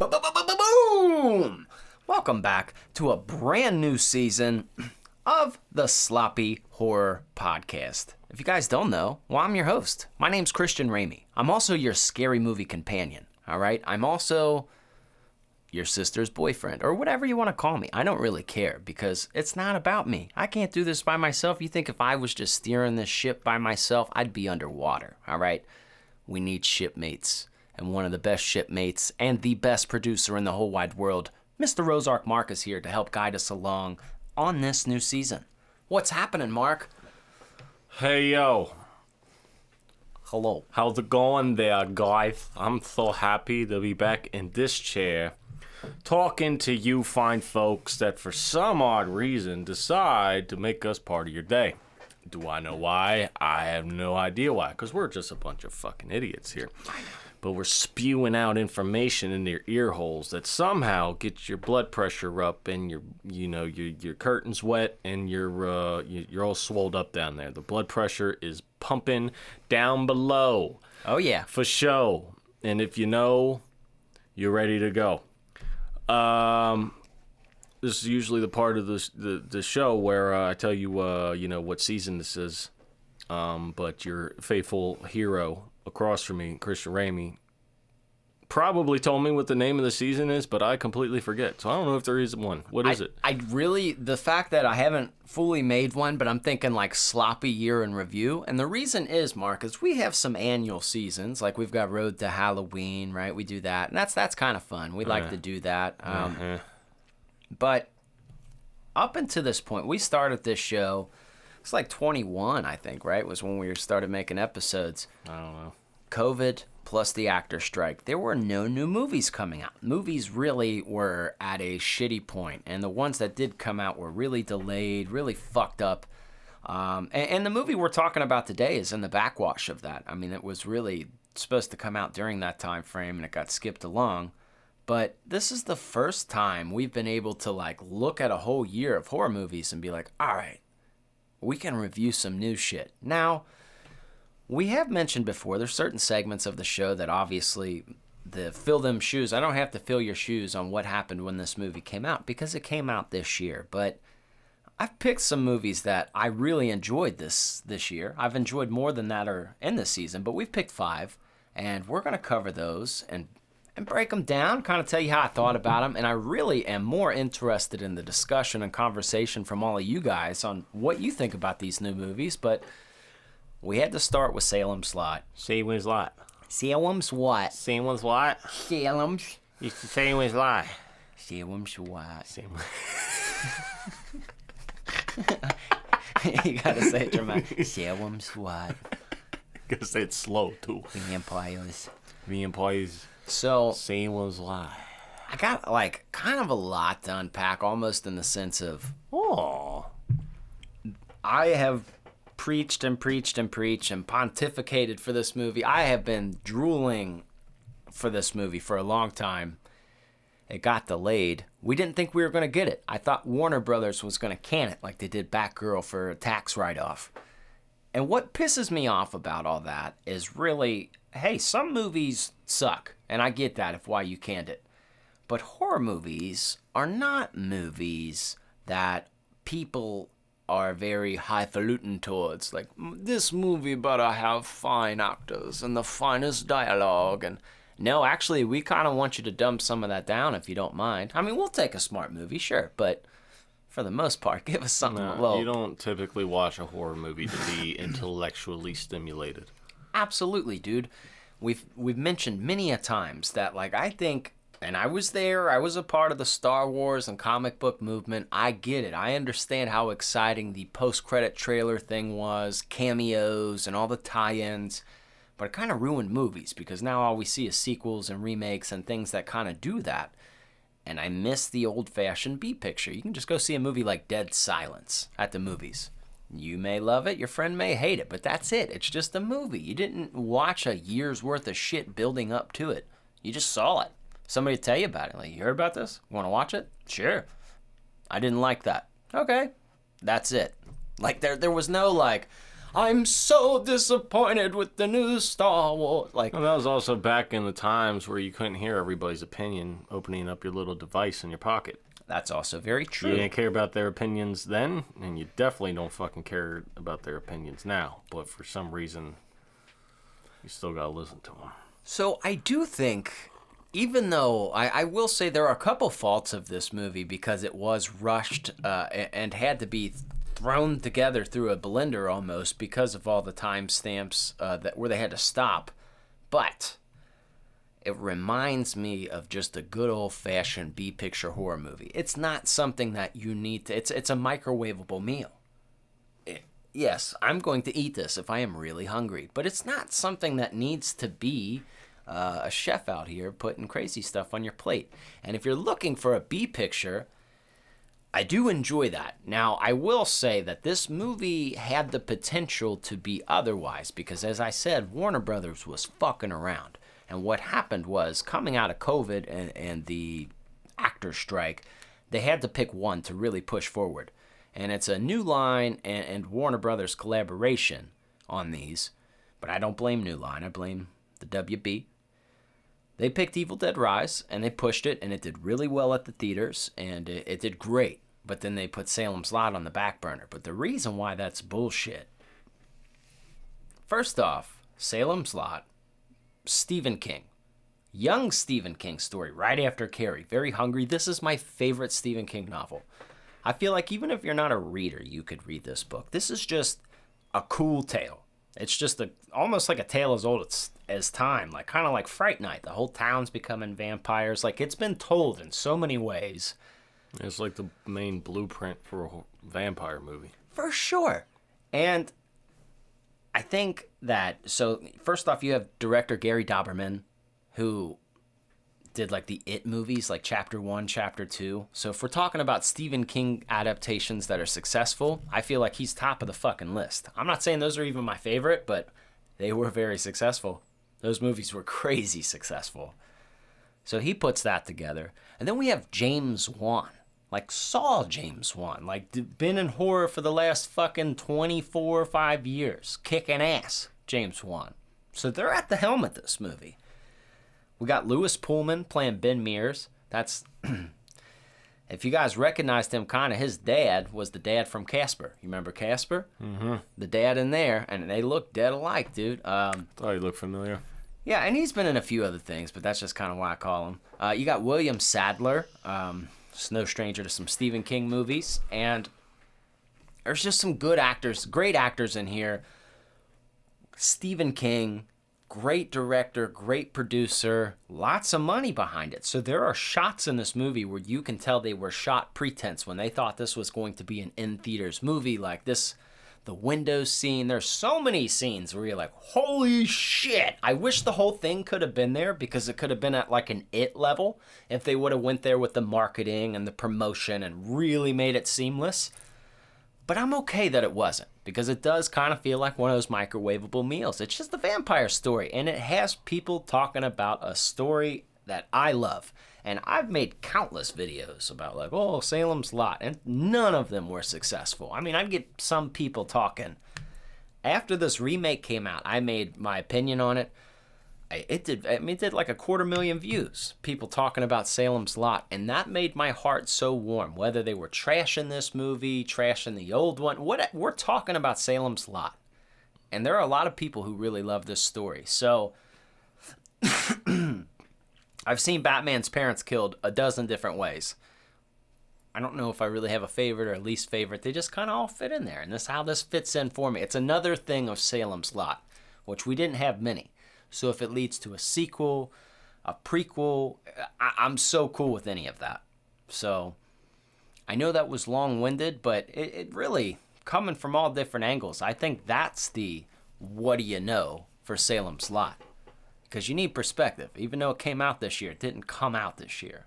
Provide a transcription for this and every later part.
Boom! Welcome back to a brand new season of the Sloppy Horror Podcast. If you guys don't know, well, I'm your host. My name's Christian Ramey. I'm also your scary movie companion, all right? I'm also your sister's boyfriend, or whatever you want to call me. I don't really care, because it's not about me. I can't do this by myself. You think if I was just steering this ship by myself, I'd be underwater, all right? We need shipmates. And one of the best shipmates and the best producer in the whole wide world, Mr. Rosark Mark, is here to help guide us along on this new season. What's happening, Mark? Hey, yo. Hello. How's it going there, guys? I'm so happy to be back in this chair talking to you fine folks that for some odd reason decide to make us part of your day. Do I know why? I have no idea why, because we're just a bunch of fucking idiots here. But we're spewing out information in your ear holes that somehow gets your blood pressure up and your curtains wet and you're all swolled up down there. The blood pressure is pumping down below. Oh yeah, for show. And if you know, you're ready to go. This is usually the part of the show where I tell you what season this is. But your faithful hero across from me, Christian Ramey, probably told me what the name of the season is, but I completely forget. So I don't know if there is one. What is it? The fact that I haven't fully made one, but I'm thinking like sloppy year in review. And the reason is, Mark, is we have some annual seasons. Like we've got Road to Halloween, right? We do that. And that's kind of fun. We like to do that. But up until this point, we started this show. It's like 21, I think, right? Was when we started making episodes. I don't know. COVID plus the actor strike. There were no new movies coming out. Movies really were at a shitty point, and the ones that did come out were really delayed, really fucked up. And the movie we're talking about today is in the backwash of that. I mean, it was really supposed to come out during that time frame, and it got skipped along. But this is the first time we've been able to like look at a whole year of horror movies and be like, all right, we can review some new shit. Now, we have mentioned before, there's certain segments of the show that obviously, the fill them shoes, I don't have to fill your shoes on what happened when this movie came out, because it came out this year. But I've picked some movies that I really enjoyed this year. I've enjoyed more than that are in this season, but we've picked 5, and we're going to cover those and break them down, kind of tell you how I thought about them. And I really am more interested in the discussion and conversation from all of you guys on what you think about these new movies. But we had to start with Salem's Lot. Salem's Lot. Salem's what? Salem's what? Salem's. It's the Salem's Lot. Salem's what? Salem. You gotta say it dramatic. Salem's what? Gotta say it slow too. Vampires. Vampires. So Salem's Lot. I got like kind of a lot to unpack, almost in the sense of, I have preached and pontificated for this movie. I have been drooling for this movie for a long time. It got delayed. We didn't think we were going to get it. I thought Warner Brothers was going to can it like they did Batgirl for a tax write-off. And what pisses me off about all that is really, hey, some movies suck, and I get that if why you canned it. But horror movies are not movies that people are very highfalutin towards. Like, this movie better have fine actors and the finest dialogue. And no, actually, we kind of want you to dump some of that down if you don't mind. I mean, we'll take a smart movie, sure, but for the most part, give us something low. You don't typically watch a horror movie to be intellectually stimulated. Absolutely, dude. We've mentioned many a times that, like, I think, and I was there, I was a part of the Star Wars and comic book movement. I get it. I understand how exciting the post-credit trailer thing was, cameos and all the tie-ins, but it kind of ruined movies because now all we see is sequels and remakes and things that kind of do that. And I miss the old-fashioned B-picture. You can just go see a movie like Dead Silence at the movies. You may love it, your friend may hate it, but that's it. It's just a movie. You didn't watch a year's worth of shit building up to it. You just saw it. Somebody tell you about it. Like, you heard about this? Want to watch it? Sure. I didn't like that. Okay. That's it. Like, there was no, like, I'm so disappointed with the new Star Wars. Like, Well, that was also back in the times where you couldn't hear everybody's opinion opening up your little device in your pocket. that's also very true. You didn't care about their opinions then, and you definitely don't fucking care about their opinions now. But for some reason, you still gotta listen to them. So I do think, even though I will say there are a couple faults of this movie because it was rushed and had to be thrown together through a blender almost because of all the timestamps where they had to stop. But it reminds me of just a good old-fashioned B-picture horror movie. It's not something that you need to... It's a microwavable meal. Yes, I'm going to eat this if I am really hungry. But it's not something that needs to be a chef out here putting crazy stuff on your plate. And if you're looking for a B-picture, I do enjoy that. Now, I will say that this movie had the potential to be otherwise because, as I said, Warner Brothers was fucking around. And what happened was, coming out of COVID and the actor strike, they had to pick one to really push forward. And it's a New Line and Warner Brothers collaboration on these. But I don't blame New Line. I blame the WB. They picked Evil Dead Rise, and they pushed it, and it did really well at the theaters, and it did great. But then they put Salem's Lot on the back burner. But the reason why that's bullshit... First off, Salem's Lot... Stephen King. Young Stephen King story right after Carrie. Very hungry. This is my favorite Stephen King novel. I feel like even if you're not a reader, you could read this book. This is just a cool tale. It's just almost like a tale as old as time. Like kind of like Fright Night. The whole town's becoming vampires. Like it's been told in so many ways. It's like the main blueprint for a vampire movie. For sure. And I think that, so first off, you have director Gary Dauberman, who did like the It movies, like Chapter 1, Chapter 2. So if we're talking about Stephen King adaptations that are successful, I feel like he's top of the fucking list. I'm not saying those are even my favorite, but they were very successful. Those movies were crazy successful. So he puts that together. And then we have James Wan. Like Saw James Wan, like been in horror for the last fucking 24 or 5 years. Kicking ass, James Wan. So they're at the helm of this movie. We got Lewis Pullman playing Ben Mears. That's, if you guys recognized him, kind of his dad was the dad from Casper. You remember Casper? Mm-hmm. The dad in there, and they look dead alike, dude. Thought he looked familiar. Yeah, and he's been in a few other things, but that's just kind of why I call him. You got William Sadler. It's no stranger to some Stephen King movies. And there's just some good actors, great actors in here. Stephen King, great director, great producer, lots of money behind it. So there are shots in this movie where you can tell they were shot pretense when they thought this was going to be an in-theaters movie like this. The window scene, there's so many scenes where you're like, holy shit. I wish the whole thing could have been there because it could have been at like an It level if they would have went there with the marketing and the promotion and really made it seamless. But I'm okay that it wasn't because it does kind of feel like one of those microwavable meals. It's just a vampire story and it has people talking about a story that I love. And I've made countless videos about like, oh, Salem's Lot, and none of them were successful. I mean, I'd get some people talking. After this remake came out, I made my opinion on it. It did like 250,000 views. People talking about Salem's Lot, and that made my heart so warm. Whether they were trashing this movie, trashing the old one, we're talking about Salem's Lot. And there are a lot of people who really love this story. So I've seen Batman's parents killed a dozen different ways. I don't know if I really have a favorite or a least favorite. They just kind of all fit in there. And this is how this fits in for me. It's another thing of Salem's Lot, which we didn't have many. So if it leads to a sequel, a prequel, I'm so cool with any of that. So I know that was long-winded, but it really, coming from all different angles, I think that's the what do you know for Salem's Lot. Because you need perspective. Even though it came out this year, it didn't come out this year.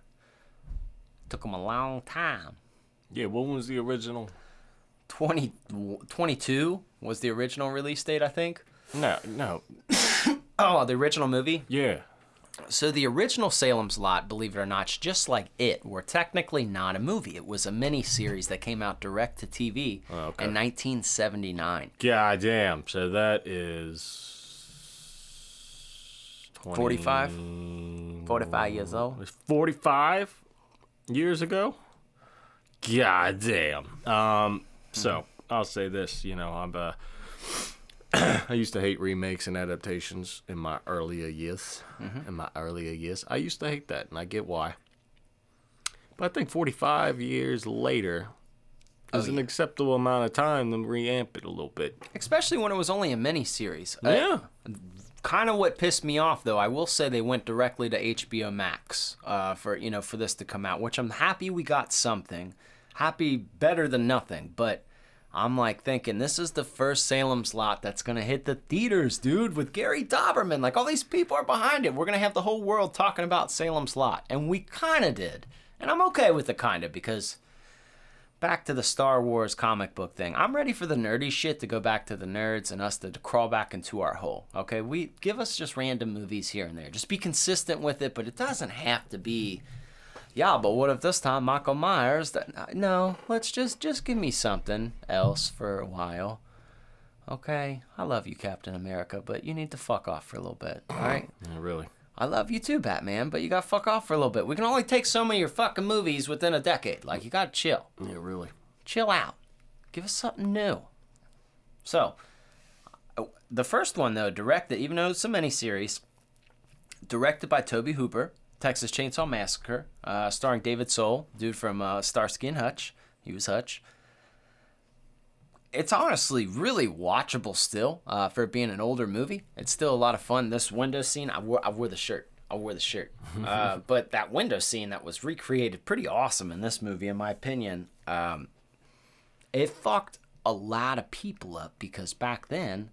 It took them a long time. Yeah, what was the original? 2022 was the original release date, I think. No. Oh, the original movie? Yeah. So the original Salem's Lot, believe it or not, just like it, were technically not a movie. It was a mini-series that came out direct to TV in 1979. God damn. So that is 45 years old. It's 45 years ago? God damn. So I'll say this, I used to hate remakes and adaptations in my earlier years. I used to hate that, and I get why. But I think 45 years later is an acceptable amount of time to reamp it a little bit. Especially when it was only a mini-series. Yeah. Kind of what pissed me off, though, I will say they went directly to HBO Max for this to come out, which I'm happy we got something. Happy better than nothing, but I'm like thinking this is the first Salem's Lot that's going to hit the theaters, dude, with Gary Dauberman. Like, all these people are behind it. We're going to have the whole world talking about Salem's Lot, and we kind of did. And I'm okay with the kind of, because back to the Star Wars comic book thing, I'm ready for the nerdy shit to go back to the nerds and us to crawl back into our hole, okay? We give us just random movies here and there. Just be consistent with it, but it doesn't have to be... Yeah, but what if this time Michael Myers... No, let's just give me something else for a while. Okay, I love you, Captain America, but you need to fuck off for a little bit, all right? Yeah, really. I love you too, Batman, but you gotta fuck off for a little bit. We can only take so many of your fucking movies within a decade. Like, you gotta chill. Yeah, really. Chill out. Give us something new. So, the first one, though, directed, even though it's a miniseries, directed by Tobe Hooper, Texas Chainsaw Massacre, starring David Soul, dude from Starsky and Hutch. He was Hutch. It's honestly really watchable still for it being an older movie. It's still a lot of fun. This window scene, I wore the shirt. But that window scene that was recreated pretty awesome in this movie, in my opinion. It fucked a lot of people up because back then,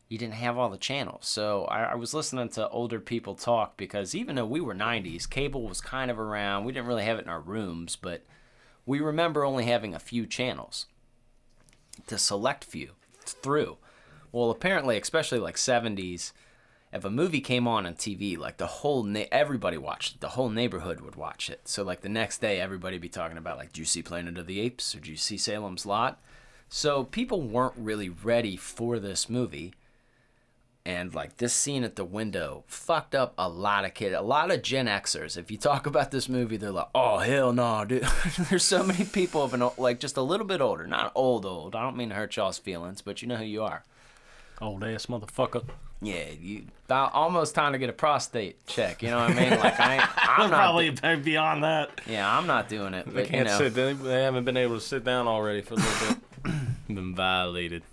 you didn't have all the channels. So I was listening to older people talk because even though we were 90s, cable was kind of around. We didn't really have it in our rooms, but we remember only having a few channels to select through. Well, apparently, especially like 70s, if a movie came on TV, like the whole everybody watched it. The whole neighborhood would watch it. So like the next day, everybody would be talking about like, "Did you see Planet of the Apes? Or did you see Salem's Lot?" So people weren't really ready for this movie. And like this scene at the window fucked up a lot of kids, a lot of Gen Xers. If you talk about this movie, they're like, "Oh hell no, dude!" There's so many people of like just a little bit older, not old. I don't mean to hurt y'all's feelings, but you know who you are. Old ass motherfucker. Yeah, you about almost time to get a prostate check. You know what I mean? Like I'm not probably beyond that. Yeah, I'm not doing it. They But, can't sit. They haven't been able to sit down already for a little bit. Been violated.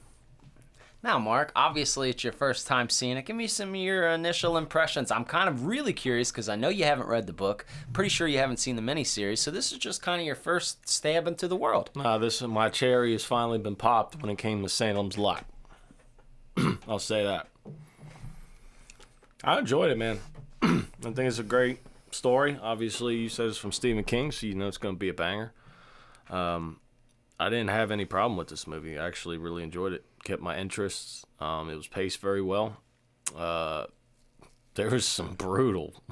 Now, Mark, obviously it's your first time seeing it. Give me some of your initial impressions. I'm kind of really curious because I know you haven't read the book. Pretty sure you haven't seen the miniseries, so this is just kind of your first stab into the world. My cherry has finally been popped when it came to Salem's Lot. I'll say that. I enjoyed it, man. I think it's a great story. Obviously, you said it's from Stephen King, so you know it's going to be a banger. I didn't have any problem with this movie. I actually really enjoyed it. Kept my interests. It was paced very well. There was some brutal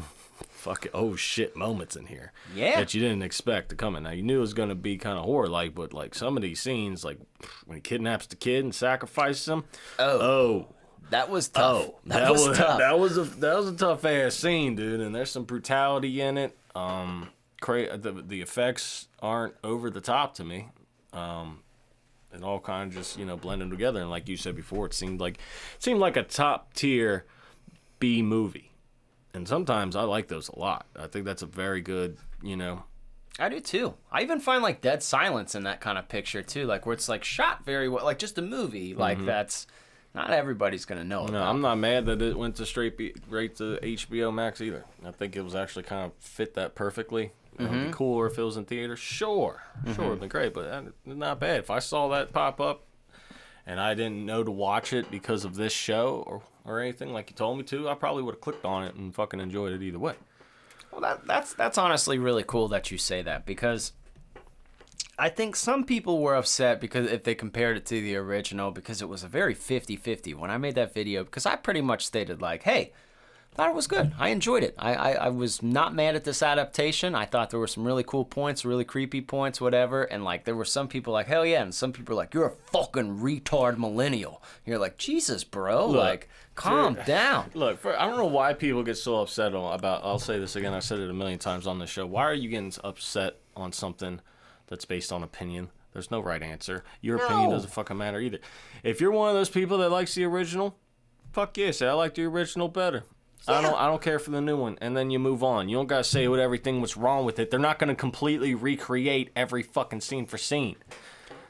fucking oh shit moments in here. Yeah. That you didn't expect to come in. Now you knew it was gonna be kind of horror-like, but like some of these scenes, like when he kidnaps the kid and sacrifices him. That was tough. That was tough. That was a tough ass scene, dude. And there's some brutality in it. The effects aren't over the top to me. It all kind of just blended together, and like you said before, it seemed like a top tier B movie, and sometimes I like those a lot. I think that's a very good, I do too. I even find like Dead Silence in that kind of picture too, like where it's like shot very well, like just a movie like that's not everybody's gonna know. No, I'm not mad that it went to straight to HBO Max either. I think it was actually kind of fit that perfectly. It'd be cooler if it was in theaters. Sure, it'd been great, but not bad. If I saw that pop up and I didn't know to watch it because of this show or anything like you told me to, I probably would have clicked on it and fucking enjoyed it either way. Well, that's honestly really cool that you say that, because I think some people were upset because if they compared it to the original, because it was a very 50-50 when I made that video, because I pretty much stated like, hey, thought it was good. I enjoyed it. I was not mad at this adaptation. I thought there were some really cool points, really creepy points, whatever. And like there were some people like, hell yeah, and some people were like, you're a fucking retard millennial. And you're like, Jesus, bro, Look, like calm down. Look, I don't know why people get so upset about. I'll say this again. I said it a million times on the show. Why are you getting upset on something that's based on opinion? There's no right answer. Your opinion doesn't fucking matter either. If you're one of those people that likes the original, fuck yeah, say I like the original better. Yeah. I don't care for the new one, and then you move on. You don't gotta say what everything was wrong with it. They're not gonna completely recreate every fucking scene for scene.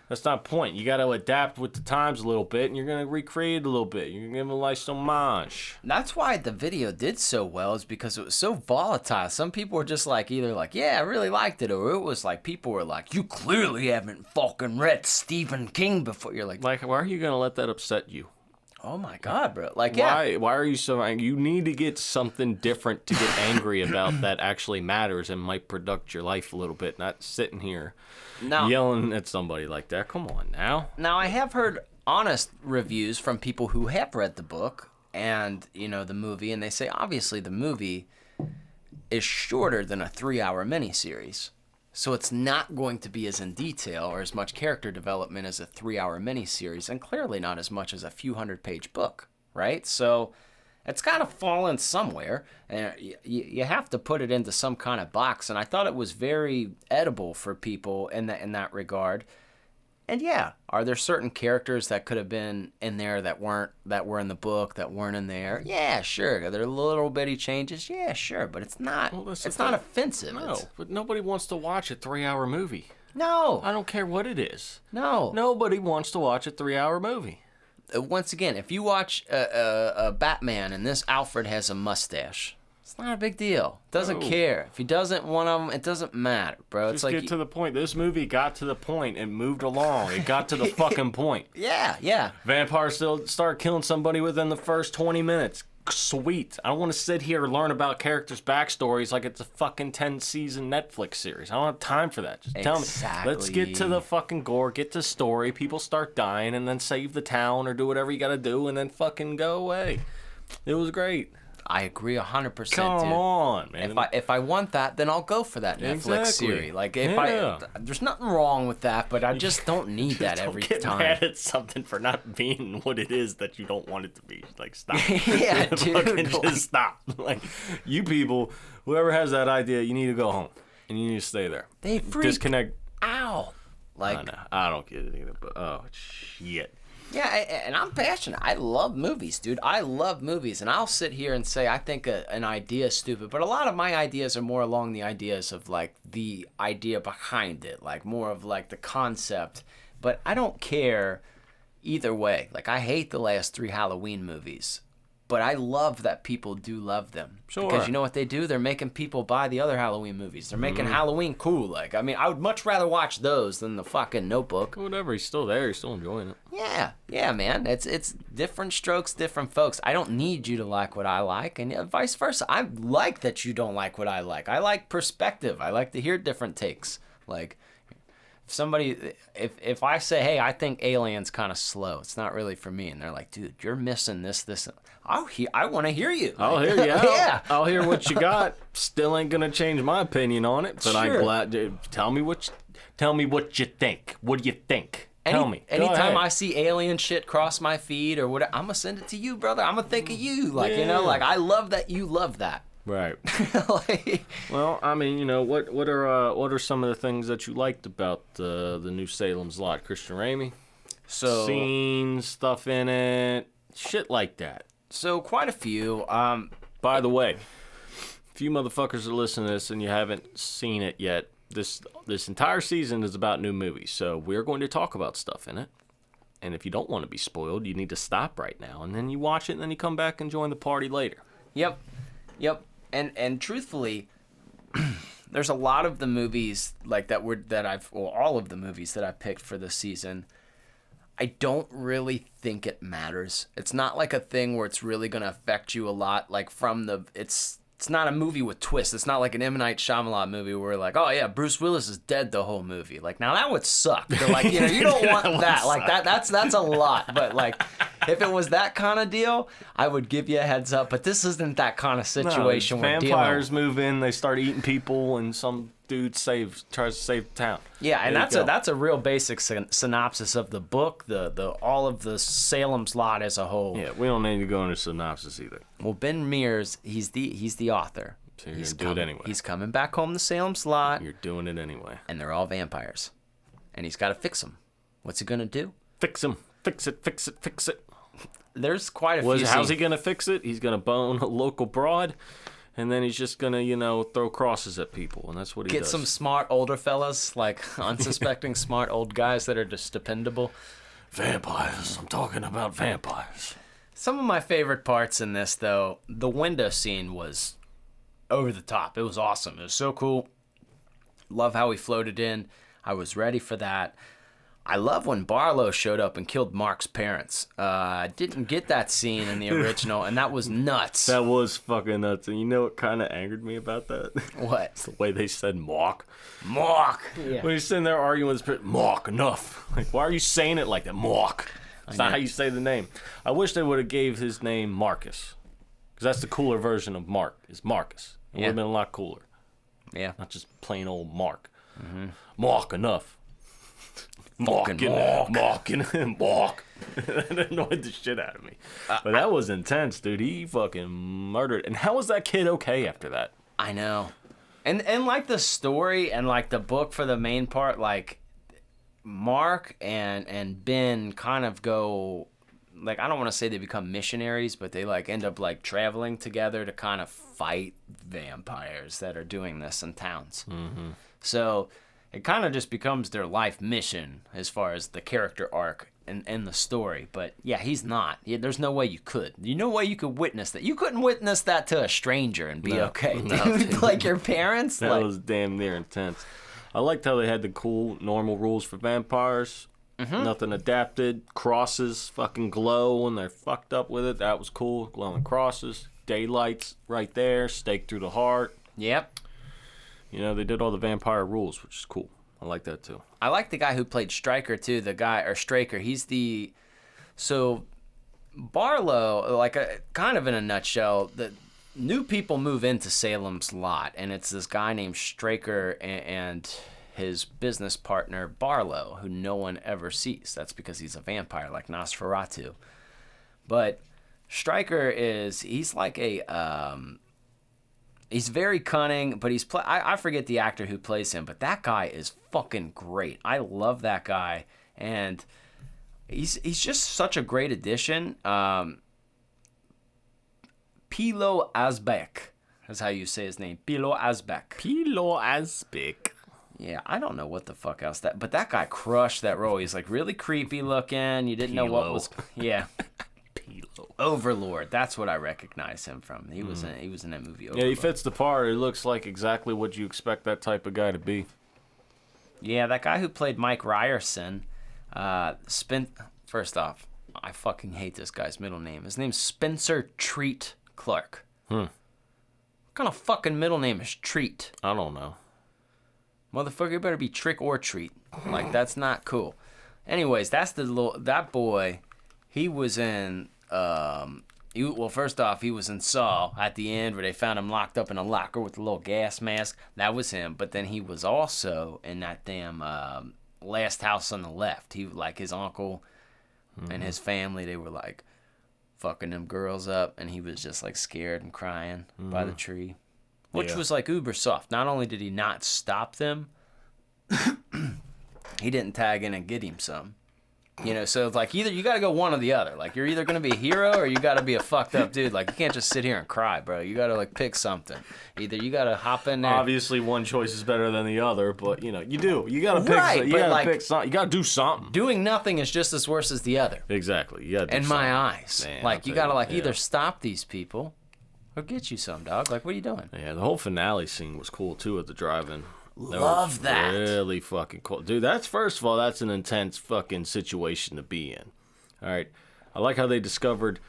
That's not the point. You gotta adapt with the times a little bit, and you're gonna recreate a little bit. You're gonna give it a nice homage. That's why the video did so well, is because it was so volatile. Some people were just like, either like, yeah, I really liked it, or it was like people were like, you clearly haven't fucking read Stephen King before. You're like, why are you gonna let that upset you? oh my God, bro. Like, yeah. Why are you so angry? You need to get something different to get angry about that actually matters and might product your life a little bit, not sitting here yelling at somebody like that. Come on now. Now, I have heard honest reviews from people who have read the book and, you know, the movie, and they say, obviously, the movie is shorter than a 3-hour miniseries. So it's not going to be as in detail or as much character development as a 3-hour miniseries, and clearly not as much as a few 100-page book, right? So it's got to fall in somewhere, and you have to put it into some kind of box. And I thought it was very edible for people in that regard. And yeah, are there certain characters that could have been in there that were in the book that weren't in there? Yeah, sure. Are there little bitty changes? Yeah, sure. But it's not. Well, it's not offensive. No, but nobody wants to watch a 3-hour movie. No. I don't care what it is. No. Nobody wants to watch a 3-hour movie. Once again, if you watch a Batman and this Alfred has a mustache, it's not a big deal. Doesn't care. If he doesn't one of them, it doesn't matter, bro. Just get to the point. This movie got to the point and moved along. It got to the fucking point. Yeah. Vampires still start killing somebody within the first 20 minutes. Sweet. I don't want to sit here and learn about characters' backstories like it's a fucking 10-season Netflix series. I don't have time for that. Just tell me. Let's get to the fucking gore, get to story. People start dying, and then save the town or do whatever you got to do, and then fucking go away. It was great. I agree 100%. Come on, man. If I want that, then I'll go for that Netflix series. Like there's nothing wrong with that, but I just don't need that every time. Don't get mad at something for not being what it is that you don't want it to be. Like stop. Yeah, dude. Just stop. Like you people, whoever has that idea, you need to go home and you need to stay there. They freak disconnect out. Like I don't get it either. But oh shit. Yeah, and I'm passionate. I love movies, dude. I love movies. And I'll sit here and say I think an idea is stupid. But a lot of my ideas are more along the ideas of, like, the idea behind it. Like, more of, like, the concept. But I don't care either way. Like, I hate the last 3 Halloween movies. But I love that people do love them. Sure. Because you know what they do? They're making people buy the other Halloween movies. They're making Halloween cool. Like, I mean, I would much rather watch those than the fucking Notebook. Whatever, he's still there. He's still enjoying it. Yeah, man. It's different strokes, different folks. I don't need you to like what I like, and vice versa. I like that you don't like what I like. I like perspective. I like to hear different takes. Like, if I say, hey, I think Alien's kind of slow, it's not really for me, and they're like, dude, you're missing this. I want to hear you. I'll hear you out. Yeah. I'll hear what you got. Still ain't gonna change my opinion on it, but sure. I'm glad to tell me what you think. What do you think? Tell me. Anytime I see alien shit cross my feed or whatever, I'm gonna send it to you, brother. I'm gonna think of you. Like, you know, like I love that you love that. Right. Well, I mean, you know, what are some of the things that you liked about the new Salem's Lot, Christian Ramey? So scenes, stuff in it, shit like that. So quite a few. By the way, if you motherfuckers are listening to this and you haven't seen it yet, this entire season is about new movies. So we're going to talk about stuff in it. And if you don't want to be spoiled, you need to stop right now, and then you watch it, and then you come back and join the party later. Yep. And truthfully, there's a lot of the movies like all of the movies that I've picked for this season. I don't really think it matters. It's not like a thing where it's really going to affect you a lot. Like It's not a movie with twists. It's not like an M. Night Shyamalan movie where like, oh yeah, Bruce Willis is dead the whole movie. Like, now that would suck. They're like, you know, you don't want that. Like that's a lot. But like, if it was that kind of deal, I would give you a heads up. But this isn't that kind of situation. No, vampires move in, they start eating people, and some dude tries to save the town. Yeah, and that's a real basic synopsis of the book, the all of the Salem's Lot as a whole. Yeah, we don't need to go into synopsis either. Well, Ben Mears, he's the author. So you're gonna do it anyway. He's coming back home to Salem's Lot. You're doing it anyway. And they're all vampires. And he's got to fix them. What's he going to do? Fix him. Fix it, fix it, fix it. There's quite a few How's he going to fix it? He's going to bone a local broad, and then he's just going to, you know, throw crosses at people, and that's what he does. Get some smart older fellas, like unsuspecting smart old guys that are just dependable. Vampires. I'm talking about vampires. Some of my favorite parts in this, though, the window scene was over the top. It was awesome. It was so cool. Love how he floated in. I was ready for that. I love when Barlow showed up and killed Mark's parents. I didn't get that scene in the original, and that was nuts. That was fucking nuts. And you know what kind of angered me about that? What? It's the way they said Mark. Mark! Yeah. When he's sitting there arguing with his parents, Mark, enough. Like, why are you saying it like that? Mark. It's not how you say the name. I wish they would have gave his name Marcus. Because that's the cooler version of Mark, is Marcus. It would have been a lot cooler. Yeah. Not just plain old Mark. Mm-hmm. Mark, enough. Mark. Mark. That annoyed the shit out of me. But that was intense, dude. He fucking murdered. And how was that kid okay after that? I know. And like the story and like the book for the main part, like Mark and Ben kind of go, like, I don't want to say they become missionaries, but they like end up like traveling together to kind of fight vampires that are doing this in towns. Mm-hmm. So it kind of just becomes their life mission as far as the character arc and the story. But yeah, he's not. Yeah, there's no way you could. No way you could witness that. You couldn't witness that to a stranger and be okay, dude. Like your parents. That was damn near intense. I liked how they had the cool normal rules for vampires. Mm-hmm. Nothing adapted. Crosses fucking glow when they're fucked up with it. That was cool. Glowing crosses. Daylights right there. Stake through the heart. Yep. You know, they did all the vampire rules, which is cool. I like that too. I like the guy who played Stryker too. The guy, or Straker, so Barlow, like kind of in a nutshell, the new people move into Salem's Lot, and it's this guy named Straker and his business partner Barlow, who no one ever sees. That's because he's a vampire, like Nosferatu. But Stryker he's like he's very cunning, but I forget the actor who plays him, but that guy is fucking great. I love that guy, and he's just such a great addition. Pilo Asbeck is how you say his name. Pilo Asbeck. Pilo Asbeck. Yeah, I don't know what the fuck else but that guy crushed that role. He's like really creepy looking. You didn't know what was. Yeah. Overlord. That's what I recognize him from. He was in that movie. Overlord. Yeah, he fits the part. It looks like exactly what you expect that type of guy to be. Yeah, that guy who played Mike Ryerson, first off, I fucking hate this guy's middle name. His name's Spencer Treat Clark. What kind of fucking middle name is Treat? I don't know. Motherfucker, you better be Trick or Treat. Like, that's not cool. Anyways, that's that boy. He was in, first off, he was in Saw at the end where they found him locked up in a locker with a little gas mask. That was him. But then he was also in that damn Last House on the Left. He, like, his uncle and his family, they were, like, fucking them girls up. And he was just, like, scared and crying by the tree. Which was, like, uber soft. Not only did he not stop them, he didn't tag in and get him some. You know, so it's like either you got to go one or the other. Like, you're either going to be a hero or you got to be a fucked up dude. Like, you can't just sit here and cry, bro. You got to, like, pick something. Either you got to hop in there. Obviously, one choice is better than the other, but, you know, you do. You got to pick pick something. You got to do something. Doing nothing is just as worse as the other. Exactly. You got to do in my eyes. Man, like, you got to, like, either stop these people or get you some, dog. Like, what are you doing? Yeah, the whole finale scene was cool, too, at the drive-in. Love that. Really fucking cool. Dude, first of all, that's an intense fucking situation to be in. All right. I like how they discovered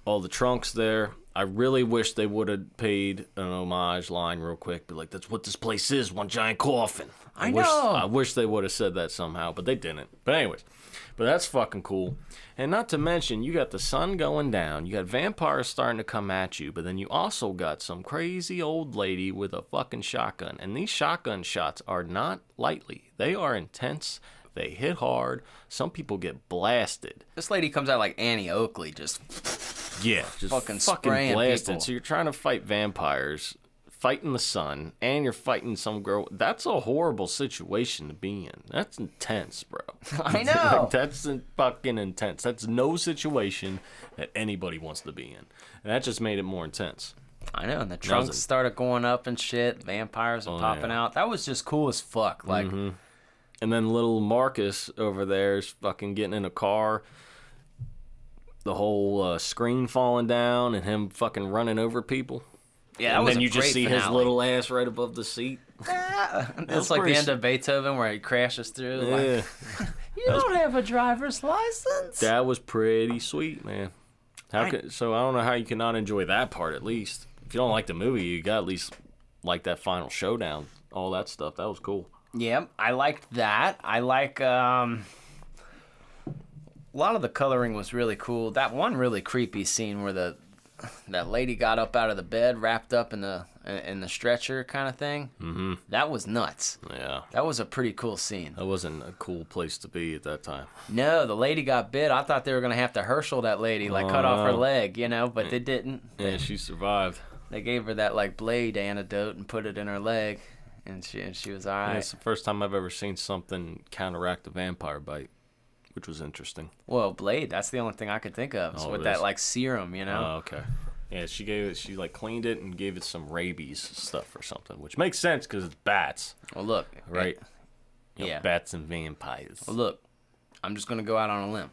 all the trunks there. I really wish they would have paid an homage line real quick. Be like, that's what this place is, one giant coffin. I know. I wish they would have said that somehow, but they didn't. But anyways, but that's fucking cool. And not to mention, you got the sun going down. You got vampires starting to come at you. But then you also got some crazy old lady with a fucking shotgun. And these shotgun shots are not lightly. They are intense. They hit hard. Some people get blasted. This lady comes out like Annie Oakley, just Just fucking spraying blasted. people. So you're trying to fight vampires, fighting the sun, and you're fighting some girl. That's a horrible situation to be in. That's intense, bro. I know. That's fucking intense. That's no situation that anybody wants to be in. And that just made it more intense. I know, and the trunks started going up and shit. Vampires are popping out. That was just cool as fuck. Like, And then little Marcus over there is fucking getting in a car. The whole screen falling down and him fucking running over people. yeah, that And was then a you just great see finale. his little ass right above the seat. It's like the end of Beethoven where he crashes through. Yeah. Like, you don't have a driver's license. That was pretty sweet, man. So I don't know how you cannot enjoy that part at least. If you don't like the movie, you got at least like that final showdown, all that stuff. That was cool. Yeah, I liked that. I like a lot of the coloring was really cool. That one really creepy scene where that lady got up out of the bed, wrapped up in the stretcher kind of thing. Mm-hmm. That was nuts. Yeah. That was a pretty cool scene. That wasn't a cool place to be at that time. No, the lady got bit. I thought they were gonna have to Herschel that lady, like cut off her leg, but they didn't. Yeah, she survived. They gave her that like blade antidote and put it in her leg, and she was all right. Yeah, it's the first time I've ever seen something counteract a vampire bite, which was interesting. Well, blade, that's the only thing I could think of. With that like serum, Oh, okay. Yeah, she like cleaned it and gave it some rabies stuff or something, which makes sense because it's bats. Well, look. Right? Yeah. Bats and vampires. Well, look. I'm just gonna go out on a limb.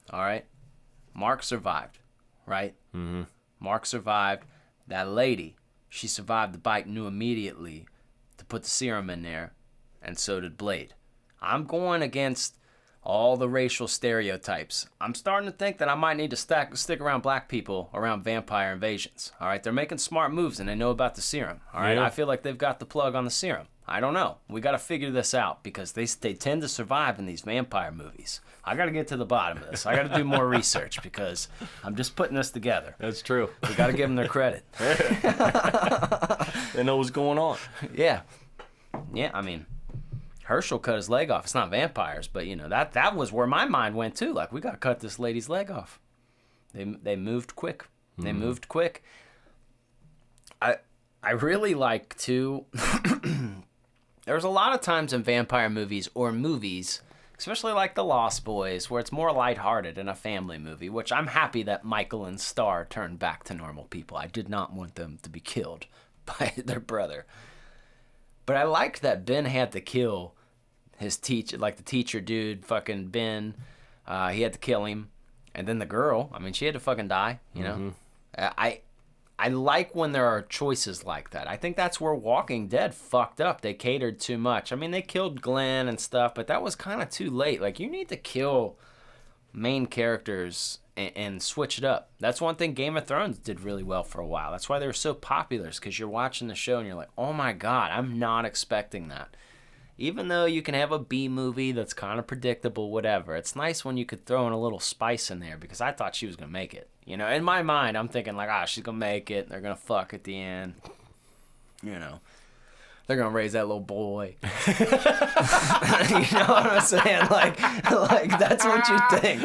All right. Mark survived, right? Mm-hmm. Mark survived. That lady, she survived the bite, knew immediately to put the serum in there, and so did Blade. I'm going against all the racial stereotypes. I'm starting to think that I might need to stick around black people around vampire invasions. All right, they're making smart moves and they know about the serum. All right, Yeah. I feel like they've got the plug on the serum. I don't know. We got to figure this out because they tend to survive in these vampire movies. I got to get to the bottom of this. I got to do more research because I'm just putting this together. That's true. We got to give them their credit. They know what's going on. Yeah. Yeah, I mean, Herschel cut his leg off. It's not vampires, but that was where my mind went too. Like, we got to cut this lady's leg off. They moved quick. They moved quick. I really like too. There's a lot of times in vampire movies or movies, especially like The Lost Boys, where it's more lighthearted in a family movie, which I'm happy that Michael and Star turned back to normal people. I did not want them to be killed by their brother. But I liked that Ben had to kill his teacher, like the teacher dude, fucking Ben. He had to kill him. And then the girl, I mean, she had to fucking die, you know? I like when there are choices like that. I think that's where Walking Dead fucked up. They catered too much. I mean, they killed Glenn and stuff, but that was kind of too late. Like, you need to kill main characters and switch it up. That's one thing Game of Thrones did really well for a while. That's why they were so popular, because you're watching the show and you're like, oh my God, I'm not expecting that. Even though you can have a B movie that's kind of predictable, whatever, it's nice when you could throw in a little spice in there, because I thought she was going to make it. In my mind, I'm thinking like, she's going to make it. They're going to fuck at the end. They're going to raise that little boy. You know what I'm saying? Like that's what you think.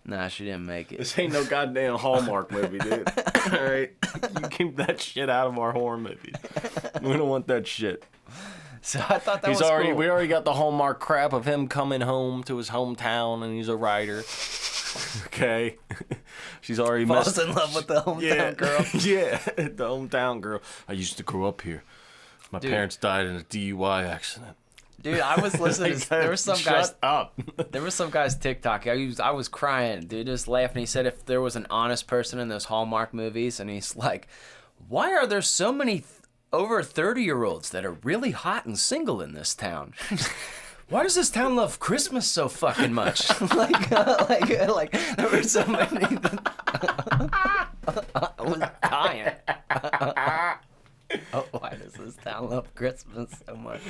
Nah, she didn't make it. This ain't no goddamn Hallmark movie, dude. All right? You keep that shit out of our horror movies. We don't want that shit. So I thought that was cool. We already got the Hallmark crap of him coming home to his hometown and he's a writer. Okay. She's already falls in love with the hometown girl. Yeah, the hometown girl. I used to grow up here. My parents died in a DUI accident. Dude, I was listening. There was some guys. Shut up. There was some guy's TikTok. I was crying, dude, just laughing. He said if there was an honest person in those Hallmark movies, and he's like, why are there so many over 30-year-olds that are really hot and single in this town? why does this town love Christmas so fucking much? like there were so many. I was dying. Oh, why does this town love Christmas so much?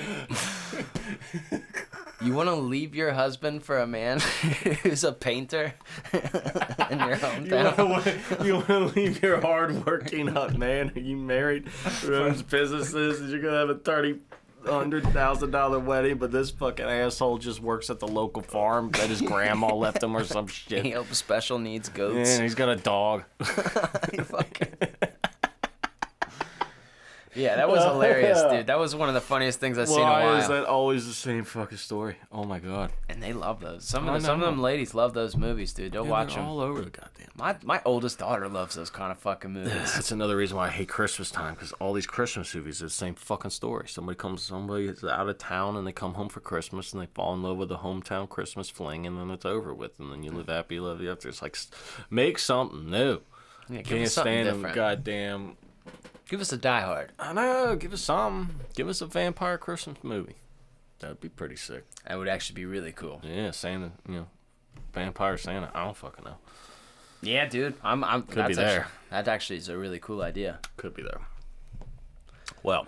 You want to leave your husband for a man who's a painter in your hometown? You want to leave your hard-working man you married who owns businesses, and you're going to have a $100,000 wedding, but this fucking asshole just works at the local farm that his grandma left him or some shit. He helps special needs goats. Yeah, and he's got a dog. Yeah, that was hilarious, dude. That was one of the funniest things I've seen in a while. Why is that always the same fucking story? Oh my god. And they love those. Some of them ladies love those movies, dude. They'll watch them all over the goddamn. My oldest daughter loves those kind of fucking movies. That's another reason why I hate Christmas time, because all these Christmas movies are the same fucking story. Somebody is out of town and they come home for Christmas and they fall in love with the hometown Christmas fling, and then it's over with, and then you live happy, live after. It's like, make something new. Yeah, Can't stand them goddamn. Give us a Die Hard. I know. Give us something. Give us a vampire Christmas movie. That'd be pretty sick. That would actually be really cool. Yeah, Santa. Vampire Santa. I don't fucking know. Yeah, dude. Could be there. That actually is a really cool idea. Could be there. Well,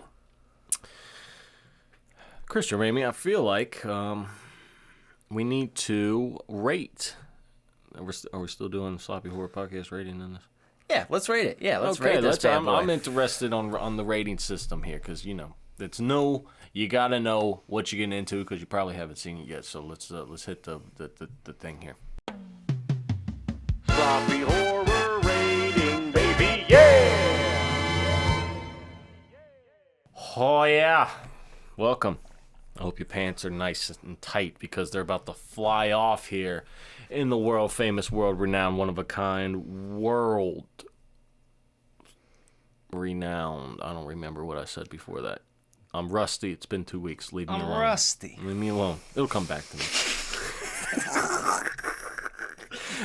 Christian Ramey, I feel like we need to rate. Are we still doing Sloppy Horror Podcast rating in this? Yeah, let's rate it. Yeah, let's rate this bad boy. I'm interested on the rating system here, because you gotta know what you're getting into, because you probably haven't seen it yet. So let's hit the thing here. Sloppy horror rating, baby, yeah! Oh yeah, welcome. I hope your pants are nice and tight, because they're about to fly off here in the world famous, world renowned, one of a kind, world renowned. I don't remember what I said before that. I'm rusty. It's been 2 weeks. Leave me alone. I'm rusty. Leave me alone. It'll come back to me.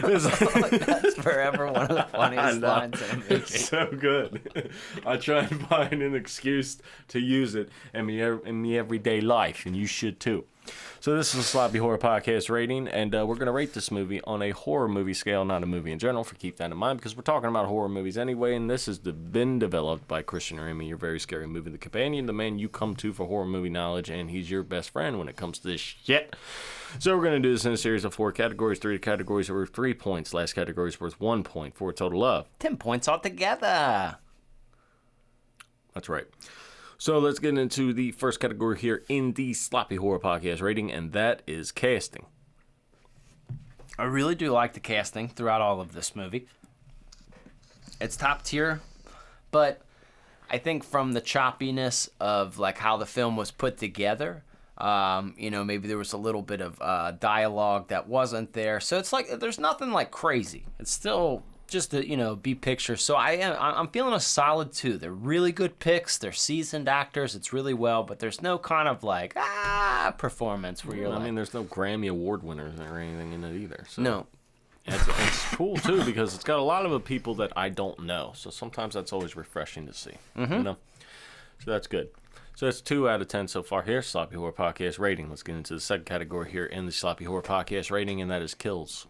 That's forever one of the funniest lines in a movie. It's so good. I try and find an excuse to use it in my everyday life, and you should too. So this is a Sloppy Horror Podcast rating, and we're going to rate this movie on a horror movie scale, not a movie in general, for keep that in mind, because we're talking about horror movies anyway, and this has been developed by Christian Ramey, your very scary movie, the companion, the man you come to for horror movie knowledge, and he's your best friend when it comes to this shit. So we're going to do this in a series of 4 categories. 3 categories are worth 3 points. Last category is worth 1 point for a total of 10 points altogether. That's right. So let's get into the first category here in the Sloppy Horror Podcast rating, and that is casting. I really do like the casting throughout all of this movie. It's top tier, but I think from the choppiness of like how the film was put together, maybe there was a little bit of dialogue that wasn't there. So it's like there's nothing like crazy. It's still just to be picture. So I'm feeling a solid 2. They're really good picks. They're seasoned actors. It's really well, but there's no kind of like performance where you're there's no Grammy Award winners or anything in it either. So. No. It's cool too, because it's got a lot of the people that I don't know. So sometimes that's always refreshing to see. Mm-hmm. So that's good. So that's 2 out of 10 so far here. Sloppy Horror Podcast rating. Let's get into the second category here in the Sloppy Horror Podcast rating, and that is kills.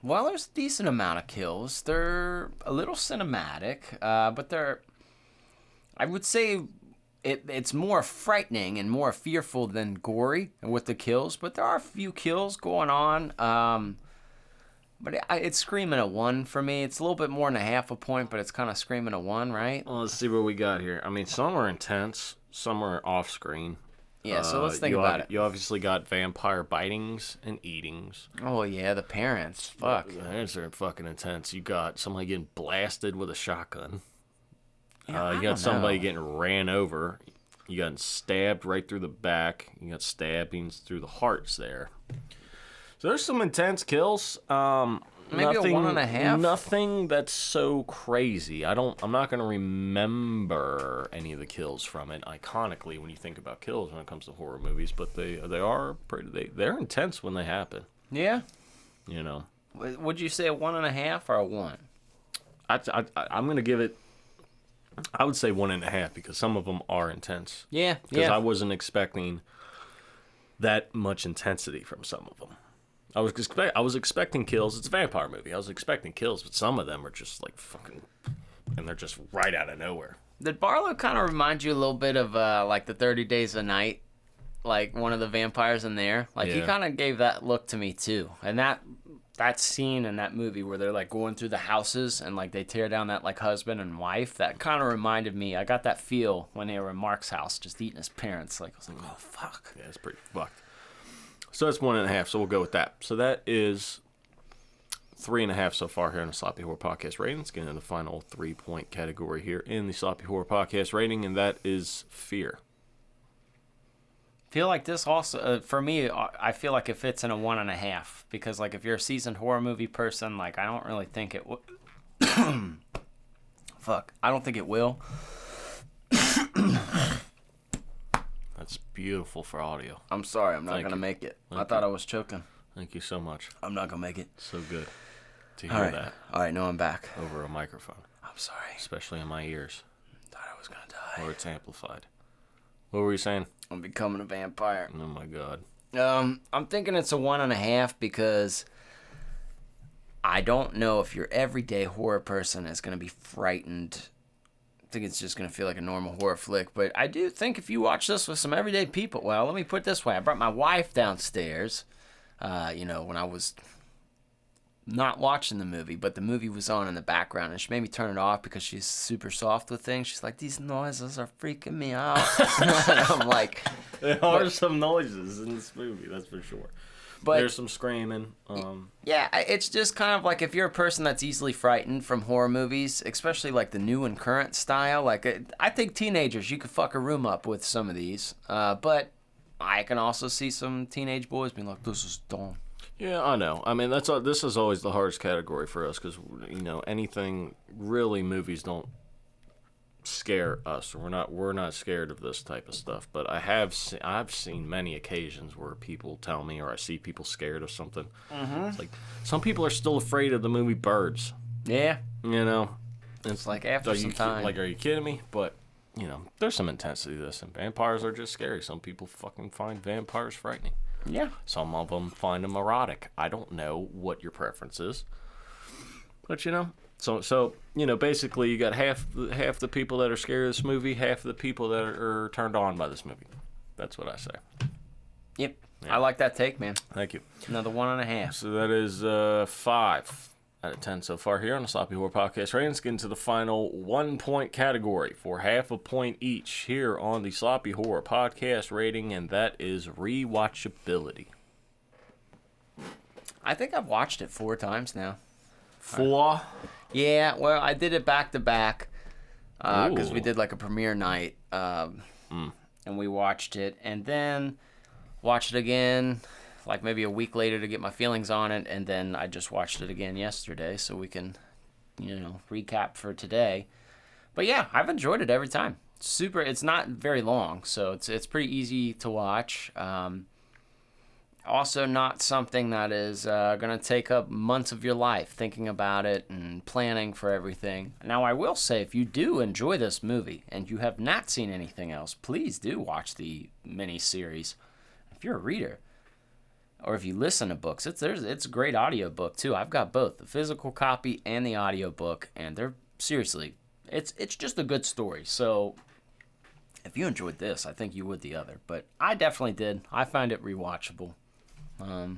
Well, there's a decent amount of kills. They're a little cinematic, but I would say it's more frightening and more fearful than gory with the kills, but there are a few kills going on. But it's screaming a 1 for me. It's a little bit more than a half a point, but it's kind of screaming a 1, right? Well, let's see what we got here. I mean, some are intense, some are off-screen. Yeah, so let's think about it. You obviously got vampire bitings and eatings. Oh, yeah, the parents. Fuck. Those are fucking intense. You got somebody getting blasted with a shotgun. Yeah, you got somebody getting ran over. You got stabbed right through the back. You got stabbings through the hearts there. So there's some intense kills. Maybe a 1.5. Nothing that's so crazy. I'm not gonna remember any of the kills from it iconically when you think about kills when it comes to horror movies, but they're intense when they happen. Yeah. Would you say a 1.5 or a 1? I'm gonna give it. I would say 1.5, because some of them are intense. Yeah. Because I wasn't expecting that much intensity from some of them. I was expecting kills. It's a vampire movie. I was expecting kills, but some of them are just like fucking, and they're just right out of nowhere. Did Barlow kind of remind you a little bit of like the 30 Days a Night, like one of the vampires in there? Like he Yeah. kind of gave that look to me too. And that scene in that movie where they're like going through the houses and like they tear down that like husband and wife, that kind of reminded me. I got that feel when they were in Mark's house just eating his parents. Like I was like, oh fuck. Yeah, it's pretty fucked. So that's 1.5. So we'll go with that. So that is 3.5 so far here in the Sloppy Horror Podcast rating. Let's get into the final 3-point category here in the Sloppy Horror Podcast rating, and that is fear. Feel like this also for me. I feel like it fits in a 1.5 because like if you're a seasoned horror movie person, like I don't really think it would. Fuck, I don't think it will. That's beautiful for audio. I'm sorry, I'm not Thank gonna you. make it. I Thank thought you. I was choking. Thank you so much. I'm not gonna make it. So good to hear All right, that all right. No, I'm back. over a microphone, I'm sorry. especially in my ears, Thought I was gonna die. where it's amplified. What were you saying? I'm becoming a vampire. Oh my god. I'm thinking it's a 1.5 because I don't know if your everyday horror person is gonna be frightened. I think it's just gonna feel like a normal horror flick, but I do think if you watch this with some everyday people, well, let me put it this way: I brought my wife downstairs, when I was not watching the movie, but the movie was on in the background, and she made me turn it off because she's super soft with things. She's like, "These noises are freaking me out." And I'm like, There are some noises in this movie, that's for sure. but There's some screaming. yeah, it's just kind of like if you're a person that's easily frightened from horror movies, especially like the new and current style, I think teenagers, you could fuck a room up with some of these. But I can also see some teenage boys being like, "This is dumb." Yeah, I know. I mean, this is always the hardest category for us because anything really movies don't scare us. We're not scared of this type of stuff. But I've seen many occasions where people tell me, or I see people scared of something. Mm-hmm. It's like some people are still afraid of the movie Birds. Yeah, It's like after some time. Like, are you kidding me? But there's some intensity to this, and vampires are just scary. Some people fucking find vampires frightening. yeah. Some of them find them erotic. I don't know what your preference is, but so basically you got half the people that are scared of this movie, half of the people that are turned on by this movie. That's what I say. Yep. Yeah. I like that take, man. Thank you. Another 1.5. So that is 5 out of 10 so far here on the Sloppy Horror Podcast rating. Let's get into the final 1-point category for half a point each here on the Sloppy Horror Podcast rating, and that is rewatchability. I think I've watched it 4 times now. 4. Yeah, well, I did it back to back because we Ooh. did like a premiere night, and we watched it, and then watched it again, like maybe a week later to get my feelings on it, and then I just watched it again yesterday so we can, recap for today. But yeah, I've enjoyed it every time. It's not very long, so it's pretty easy to watch. Also not something that is going to take up months of your life thinking about it and planning for everything. Now, I will say, if you do enjoy this movie and you have not seen anything else, please do watch the mini-series. If you're a reader, or if you listen to books, it's a great audiobook too. I've got both, the physical copy and the audiobook, and they're seriously, it's just a good story. So if you enjoyed this, I think you would the other. But I definitely did. I find it rewatchable. Do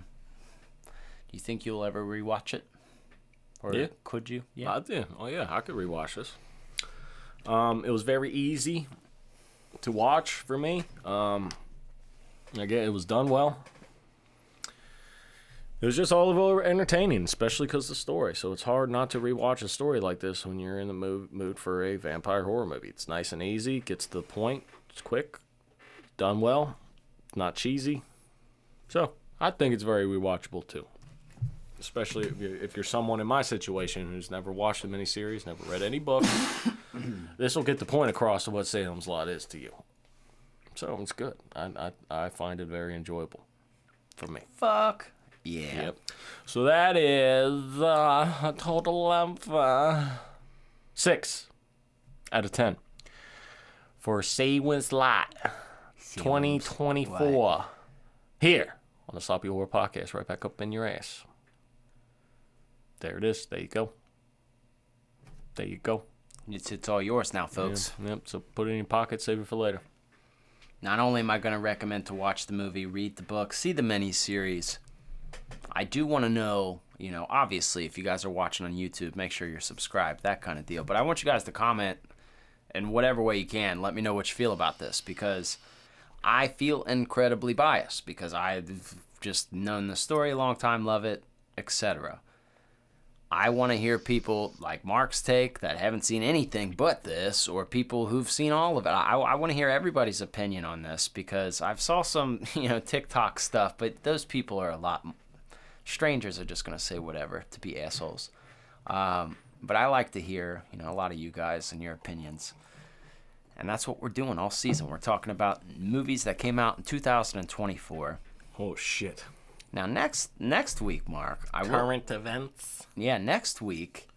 you think you'll ever rewatch it? Or Yeah. could you? I did. Oh yeah, I could rewatch this. It was very easy to watch for me. Again, it was done well. It was just all over entertaining, especially because of the story. So it's hard not to rewatch a story like this when you're in the mood for a vampire horror movie. It's nice and easy, gets to the point, it's quick, done well, not cheesy. So I think it's very rewatchable too. Especially if you're someone in my situation who's never watched the miniseries, never read any books. This will get the point across of what Salem's Lot is to you. So it's good. I find it very enjoyable for me. Fuck. Yeah. Yep. So that is a total of 6 out of 10 for Salem's Lot 2024. here on the Sloppy Horror Podcast, right back up in your ass. There it is. There you go. There you go. It's all yours now, folks. Yep. So put it in your pocket, save it for later. Not only am I going to recommend to watch the movie, read the book, see the miniseries, I do want to know, obviously, if you guys are watching on YouTube, make sure you're subscribed, that kind of deal. But I want you guys to comment in whatever way you can. Let me know what you feel about this, because I feel incredibly biased, because I've just known the story a long time, love it, etc. I want to hear people like Mark's take that haven't seen anything but this, or people who've seen all of it. I want to hear everybody's opinion on this, because I've saw some, TikTok stuff, but those people are a lot. Strangers are just going to say whatever to be assholes. But I like to hear, a lot of you guys and your opinions. And that's what we're doing all season. We're talking about movies that came out in 2024. Oh, shit. Now, next week, Mark, Current events. Yeah, next week,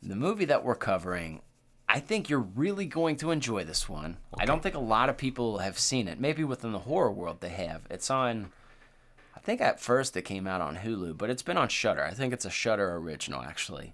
the movie that we're covering, I think you're really going to enjoy this one. Okay. I don't think a lot of people have seen it. Maybe within the horror world they have. It's on, I think at first it came out on Hulu, but it's been on Shudder. I think it's a Shudder original, actually.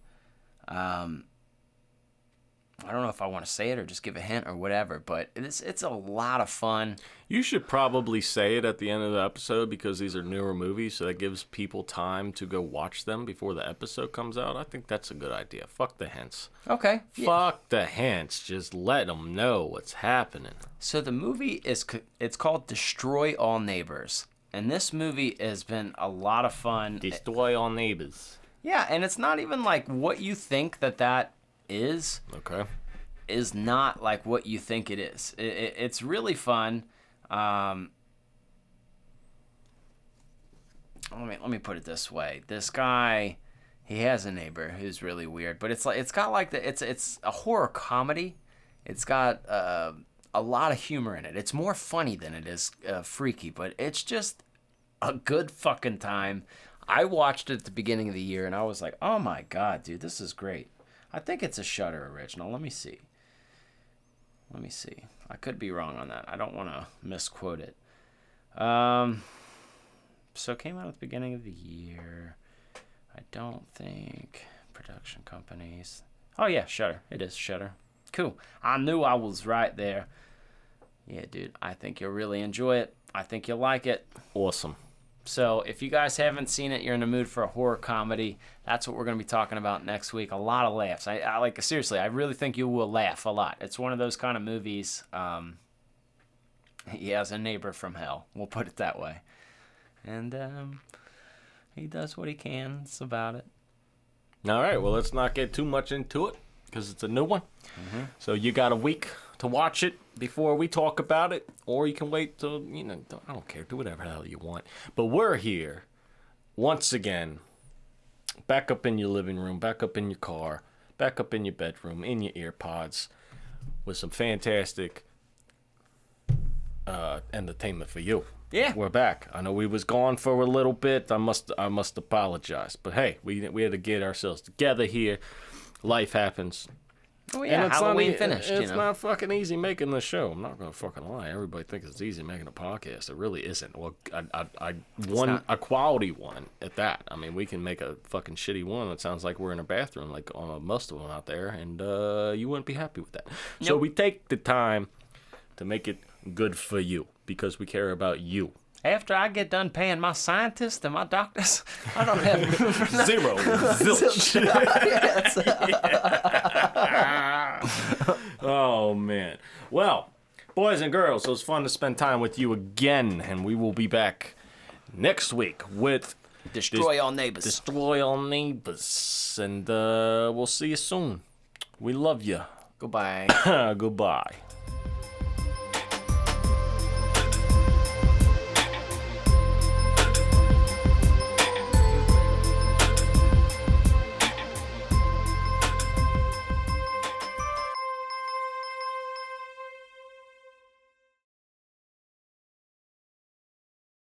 I don't know if I want to say it or just give a hint or whatever, but it's a lot of fun. You should probably say it at the end of the episode, because these are newer movies, so that gives people time to go watch them before the episode comes out. I think that's a good idea. Fuck the hints. Okay. Fuck the hints. Just let them know what's happening. So the movie it's called Destroy All Neighbors, and this movie has been a lot of fun. Destroy All Neighbors. Yeah, and it's not even like what you think that is. Okay. Is not like what you think it is. It's really fun. Let me put it this way. This guy, he has a neighbor who's really weird, but it's a horror comedy. It's got a lot of humor in it. It's more funny than it is freaky, but it's just a good fucking time. I watched it at the beginning of the year and I was like, oh my god, dude, this is great. I think it's a Shudder original. Let me see. I could be wrong on that. I don't want to misquote it. So it came out at the beginning of the year. I don't think production companies. Oh yeah, Shudder. It is Shudder. Cool. I knew I was right there. Yeah, dude. I think you'll really enjoy it. I think you'll like it. Awesome. So if you guys haven't seen it, you're in the mood for a horror comedy. That's what we're going to be talking about next week. A lot of laughs. I like, seriously, I really think you will laugh a lot. It's one of those kind of movies. He has a neighbor from hell. We'll put it that way. And he does what he can. It's about it. All right. Well, let's not get too much into it, because it's a new one. Mm-hmm. So you got a week to watch it before we talk about it, or you can wait till, I don't care, do whatever the hell you want. But we're here once again, back up in your living room, back up in your car, back up in your bedroom, in your earpods, with some fantastic entertainment for you. Yeah, we're back. I know we was gone for a little bit. I must apologize, but hey, we had to get ourselves together here. Life happens. Oh yeah, Halloween finished. It's not fucking easy making the show. I'm not gonna fucking lie. Everybody thinks it's easy making a podcast. It really isn't. Well, a quality one at that. I mean, we can make a fucking shitty one that sounds like we're in a bathroom, like most of them out there, and you wouldn't be happy with that. Nope. So we take the time to make it good for you, because we care about you. After I get done paying my scientists and my doctors, I don't have zero. Zilch. Oh, man. Well, boys and girls, it was fun to spend time with you again, and we will be back next week with Destroy All Neighbors. Destroy All Neighbors. And we'll see you soon. We love you. Goodbye. Goodbye.